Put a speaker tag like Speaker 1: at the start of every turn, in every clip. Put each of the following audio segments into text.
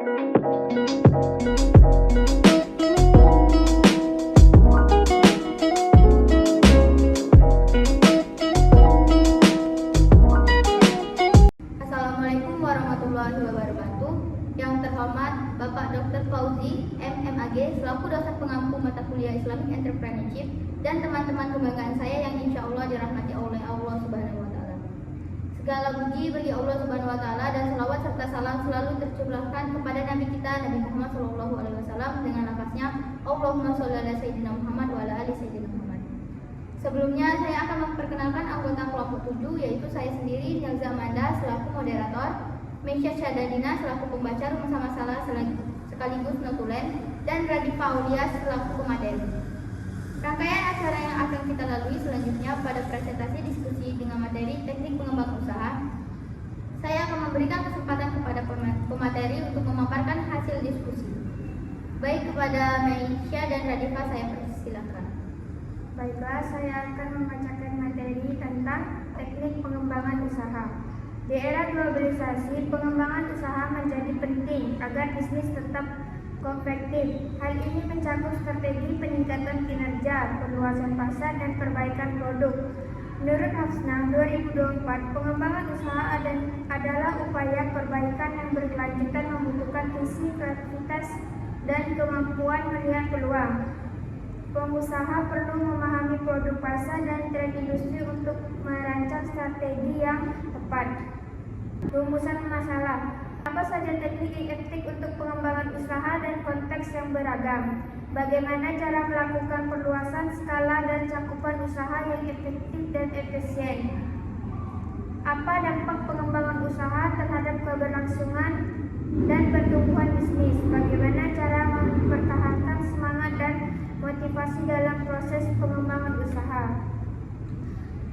Speaker 1: Assalamualaikum warahmatullahi wabarakatuh. Yang terhormat Bapak Dr. Fauzi, MMAG, selaku dosen pengampu mata kuliah Islamic Entrepreneurship, dan teman-teman kebanggaan saya yang insya Allah dirahmati oleh Allah Subhanahu wa Ta'ala. Segala puji bagi Allah Subhanahu wa Ta'ala dan selawat serta salam selalu tercurahkan kepada Nabi kita Nabi Muhammad SAW dengan lafaznya Allahumma sholli ala Sayyidina Muhammad wa ala ali Sayyidina Muhammad. Sebelumnya saya akan memperkenalkan anggota kelompok 7, yaitu saya sendiri Nilza Amanda selaku moderator, Mesya Syadadina selaku pembaca rumus masalah sekaligus notulen, dan Radif Aulia selaku pemateri. Rangkaian acara yang akan kita lalui selanjutnya pada presentasi diskusi dengan materi teknik pengembangan usaha. Saya akan memberikan kesempatan kepada pemateri untuk memaparkan hasil diskusi. Baik, kepada Mesya dan Radifa saya persilakan.
Speaker 2: Baiklah, saya akan membacakan materi tentang teknik pengembangan usaha. Di era globalisasi, pengembangan usaha menjadi penting agar bisnis tetap kompetitif. Hal ini mencakup strategi peningkatan kinerja, perluasan pasar, dan perbaikan produk. Menurut Hafsnah 2024, pengembangan usaha adalah upaya perbaikan yang berkelanjutan membutuhkan visi, kreativitas, dan kemampuan melihat peluang. Pengusaha perlu memahami produk pasar dan tren industri untuk merancang strategi yang tepat. Rumusan masalah. Apa saja teknik yang efektif untuk pengembangan usaha dan konteks yang beragam? Bagaimana cara melakukan perluasan skala dan cakupan usaha yang efektif dan efisien? Apa dampak pengembangan usaha terhadap keberlangsungan dan pertumbuhan bisnis? Bagaimana cara mempertahankan semangat dan motivasi dalam proses pengembangan usaha?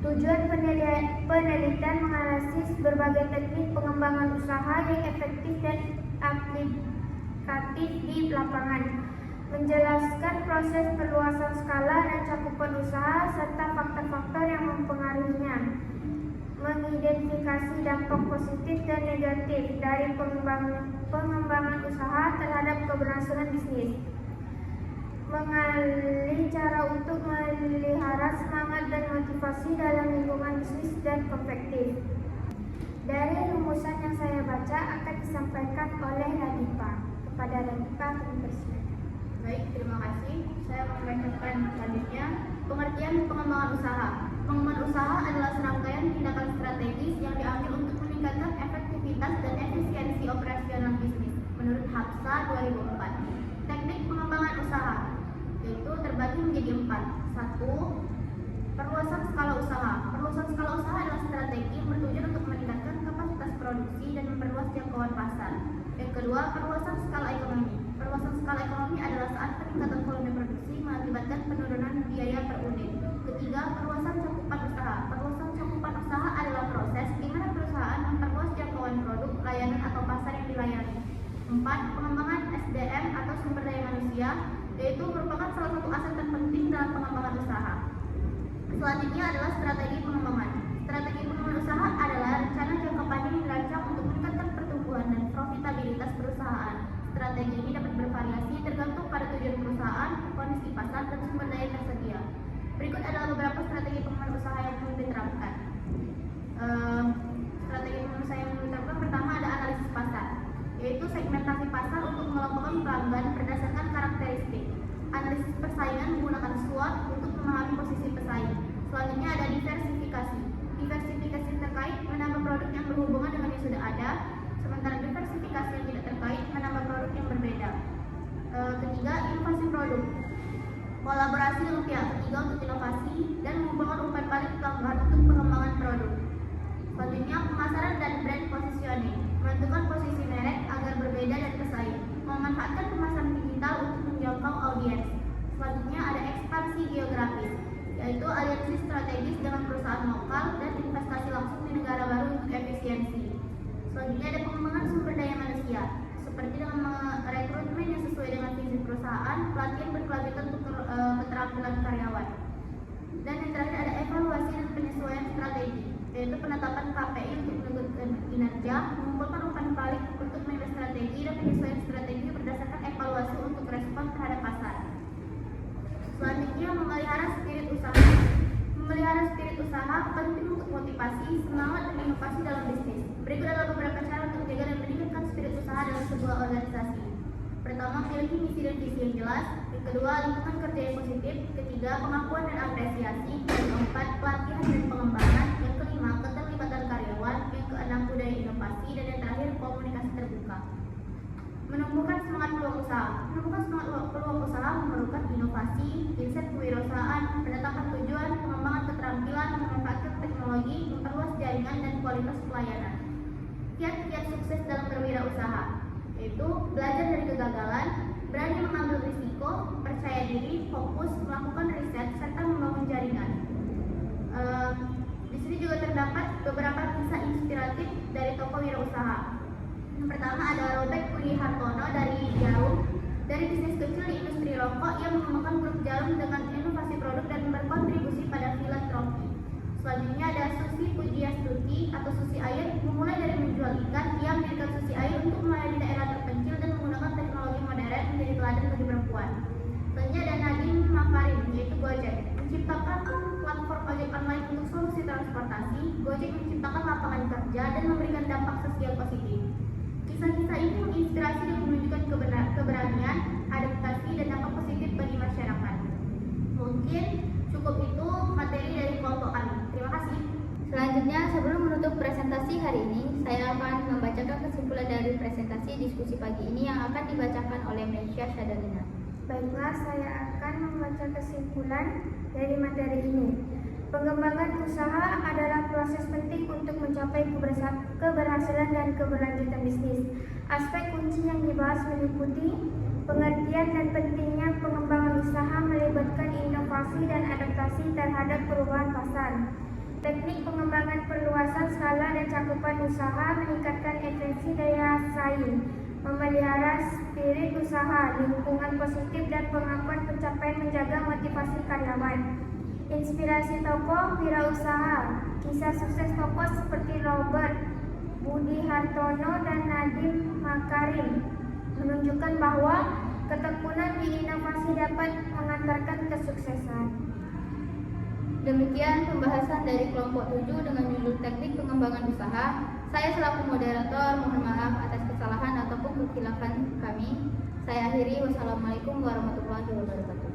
Speaker 2: Tujuan penelitian menganalisis berbagai teknik pengembangan usaha yang efektif dan aplikatif di lapangan, menjelaskan proses perluasan skala dan cakupan usaha serta faktor-faktor yang mempengaruhinya, mengidentifikasi dampak positif dan negatif dari pengembangan usaha terhadap keberlangsungan bisnis, mengenali cara untuk memelihara semangat dan motivasi dalam lingkungan bisnis dan kompetitif. Dari rumusan yang saya baca akan disampaikan oleh Radifa. Kepada Radifa, kami persilakan.
Speaker 1: Baik, terima kasih. Saya membacakan selanjutnya pengertian pengembangan usaha. Pengembangan usaha adalah serangkaian tindakan strategis yang diambil untuk meningkatkan efektivitas dan efisiensi operasional bisnis. Menurut Hafsah 2004, teknik pengembangan usaha yaitu terbagi menjadi 4. 1. Perluasan skala usaha. Perluasan skala usaha adalah strategi yang bertujuan untuk meningkatkan kapasitas produksi dan memperluas jangkauan pasar. Yang kedua, perluasan skala ekonomi. Perluasan skala ekonomi adalah saat peningkatan volume produksi mengakibatkan penurunan biaya per unit. Ketiga, perluasan cakupan usaha. Perluasan cakupan usaha adalah proses di mana perusahaan memperluas jangkauan produk, layanan atau pasar yang dilayani. 4. Pengembangan SDM atau sumber daya manusia, yaitu merupakan salah satu aset terpenting dalam pengembangan usaha. Selanjutnya adalah strategi pengembangan. Strategi pengembangan usaha adalah rencana jangka panjang yang dirancang untuk meningkatkan pertumbuhan dan profitabilitas perusahaan. Strategi ini dapat bervariasi tergantung pada tujuan perusahaan, kondisi pasar, dan sumber daya tersedia. Berikut adalah beberapa strategi pengembangan usaha yang perlu diterapkan. Strategi pengembangan usaha yang perlu diterapkan pertama ada analisis pasar, yaitu segmentasi pasar untuk mengelompokkan pelanggan berdasarkan karakteristik. Analisis persaingan menggunakan SWOT untuk memahami posisi pesaing. Selanjutnya ada diversifikasi. Diversifikasi terkait menambah produk yang berhubungan dengan yang sudah ada, sementara diversifikasi yang tidak terkait menambah produk yang berbeda. Ketiga, inovasi produk. Kolaborasi dengan pihak ketiga untuk inovasi dan mengembangkan umpan balik pelanggan untuk pengembangan produk. Selanjutnya, pemasaran dan brand positioning. Menentukan posisi merek agar berbeda dan pesaing. Memanfaatkan pemasaran digital untuk menjangkau audiens. Selanjutnya ada ekspansi geografis, yaitu aliansi strategis dengan perusahaan lokal dan investasi langsung di negara baru untuk efisiensi. Selanjutnya ada pengembangan sumber daya manusia, seperti dengan rekrutmen yang sesuai dengan visi perusahaan, pelatihan berkelanjutan untuk keterampilan karyawan. Dan yang terakhir ada evaluasi dan penyesuaian strategi, yaitu penetapan KPI untuk menentukan kinerja, mengumpulkan umpan balik untuk menilai strategi dan penyesuaian strategi memotivasi, semangat, dan inovasi dalam bisnis. Berikut adalah beberapa cara untuk menjaga dan meningkatkan spirit usaha dalam sebuah organisasi. Pertama, miliki misi dan visi yang jelas. Yang kedua, lingkungan kerja yang positif. Ketiga, pengakuan dan apresiasi. Yang keempat, pelatihan dan pengembangan. Yang kelima, keterlibatan karyawan. Yang keenam, budaya inovasi. Dan yang terakhir, komunikasi terbuka. Menumbuhkan semangat peluang usaha. Menumbuhkan semangat peluang usaha memerlukan inovasi, riset kewirausahaan, penetapan tujuan, pengembangan keterampilan, memanfaatkan teknologi, memperluas jaringan dan kualitas pelayanan. Kiat-kiat sukses dalam berwirausaha yaitu belajar dari kegagalan, berani mengambil risiko, percaya diri, fokus, melakukan riset, serta membangun jaringan. Di sini juga terdapat beberapa kisah inspiratif dari tokoh wirausaha. Yang pertama ada Robert Budi Hartono dari Jarum. Dari bisnis kecil di industri rokok, ia mengembangkan grup Jarum dengan inovasi produk dan berkontribusi pada filantropi. Selanjutnya ada Susi Pujiastuti atau Susi Air. Memulai dari menjual ikan, ia mendirikan Susi Air untuk melayani daerah terpencil dan menggunakan teknologi modern menjadi teladan bagi perempuan. Selanjutnya ada Nadiem Makarim, yaitu Gojek. Menciptakan platform ojek online untuk solusi transportasi, Gojek menciptakan lapangan kerja dan memberikan dampak sosial positif. Kisah-kisah ini menginspirasi dan menunjukkan keberanian, adaptasi, dan dampak positif bagi masyarakat. Mungkin cukup itu materi dari kelompok kami. Terima kasih.
Speaker 3: Selanjutnya, sebelum menutup presentasi hari ini, saya akan membacakan kesimpulan dari presentasi diskusi pagi ini yang akan dibacakan oleh Mesya Syadalina.
Speaker 2: Baiklah, saya akan membaca kesimpulan dari materi ini. Pengembangan usaha adalah proses penting untuk mencapai keberhasilan dan keberlanjutan bisnis. Aspek kunci yang dibahas meliputi pengertian dan pentingnya pengembangan usaha melibatkan inovasi dan adaptasi terhadap perubahan pasar. Teknik pengembangan perluasan skala dan cakupan usaha meningkatkan efisiensi daya saing, memelihara spirit usaha, lingkungan positif dan pengakuan pencapaian menjaga motivasi karyawan. Inspirasi tokoh wirausaha. Kisah sukses tokoh seperti Robert Budi Hartono dan Nadiem Makarim menunjukkan bahwa ketekunan di inovasi dapat mengantarkan kesuksesan.
Speaker 3: Demikian pembahasan dari kelompok 7 dengan judul teknik pengembangan usaha. Saya selaku moderator mohon maaf atas kesalahan ataupun kekhilafan kami. Saya akhiri. Wassalamualaikum warahmatullahi wabarakatuh.